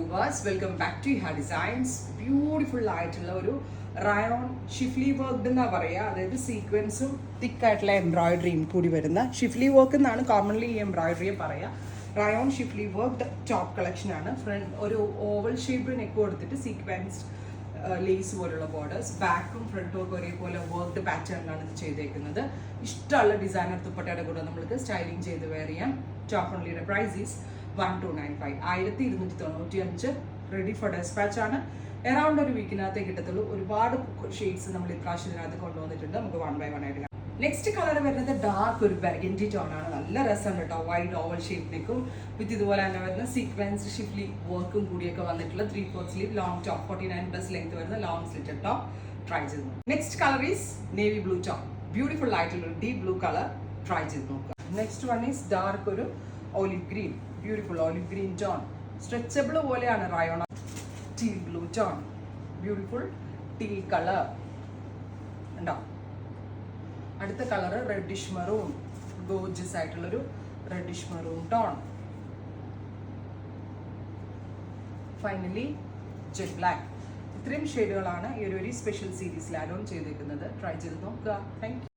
Viewers, welcome back to ഹാ designs. Beautiful ആയിട്ടുള്ള ഒരു റയോൺ ഷിഫ്ലി വർക്ക്ഡ് എന്നാ പറയുക. അതായത് സീക്വൻസും തിക്കായിട്ടുള്ള എംബ്രോയിഡറിയും കൂടി വരുന്ന ഷിഫ്ലി വർക്ക് എന്നാണ് കോമൺലി ഈ എംബ്രോയിഡറിയെ പറയുക. Rayon Schiffli worked top collection ആണ്. ഫ്രണ്ട് ഒരു ഓവൽ ഷേപ്പ് നെക്ക് കൊടുത്തിട്ട് സീക്വൻസ്ഡ് ലേസ് പോലുള്ള ബോർഡേഴ്സ്, ബാക്കും ഫ്രണ്ടും ഒക്കെ ഒരേപോലെ വർക്ക്ഡ് പാറ്റേണിലാണ് ഇത് ചെയ്തേക്കുന്നത്. ഇഷ്ടമുള്ള ഡിസൈനർ ദുപ്പട്ടയുടെ കൂടെ നമ്മൾക്ക് സ്റ്റൈലിംഗ് ചെയ്ത് വെയർ ചെയ്യാം. ടോപ്പ് ഓൺലിയുടെ price is 1295, 1295. Ready for dispatch ആണ്. അറൗണ്ട് ഒരു വീക്കിനകത്തേ കിട്ടത്തുള്ളൂ. ഒരുപാട് ഷെയ്ഡ്സ് നമ്മൾ ഇപ്രാവശ്യം ഇതിനകത്ത് കൊണ്ടുവന്നിട്ടുണ്ട്. നമുക്ക് 1 by 1 ആയിട്ട് കാണാം. നെക്സ്റ്റ് കളർ വരുന്നത് ഡാർക്ക് ഒരു ബർഗൻഡി ടോൺ ആണ്. നല്ല രസമുണ്ട് കേട്ടോ. വൈഡ് ഓവൽ ഷേപ്പിലേക്കും വിത്ത് ഇതുപോലെ തന്നെ വരുന്ന സീക്വൻസ് ഷിഫ്ലി വർക്കും കൂടിയൊക്കെ വന്നിട്ടുള്ള 3/4 സ്ലീവ് ലോങ് ടോപ്പ്, 49+ ലെങ്ത് വരുന്ന ലോങ് സ്ലിറ്റഡ് ടോപ്പ് ട്രൈ ചെയ്ത് നോക്കുക. Next colour is navy blue top. Beautiful ആയിട്ടുള്ള ഒരു ഡീപ് ബ്ലൂ കളർ ട്രൈ ചെയ്ത് നോക്കുക. നെക്സ്റ്റ് വൺ ഈസ് ഡാർക്ക് ഒരു olive green, beautiful olive green tone. Stretchable പോലെയാണ് rayon. Teal blue tone, beautiful teal colour ഉണ്ടോ. അടുത്ത കളർ റെഡിഷ് മെറൂൺ, ഗോർജിയസ് ആയിട്ടുള്ളൊരു reddish maroon tone. Finally jet black. ഇത്രയും ഷെയ്ഡുകളാണ് ഈ ഒരു സ്പെഷ്യൽ സീരീസിൽ ആഡ് ഓൺ ചെയ്തേക്കുന്നത്. ട്രൈ ചെയ്ത് നോക്കുക. Thank you.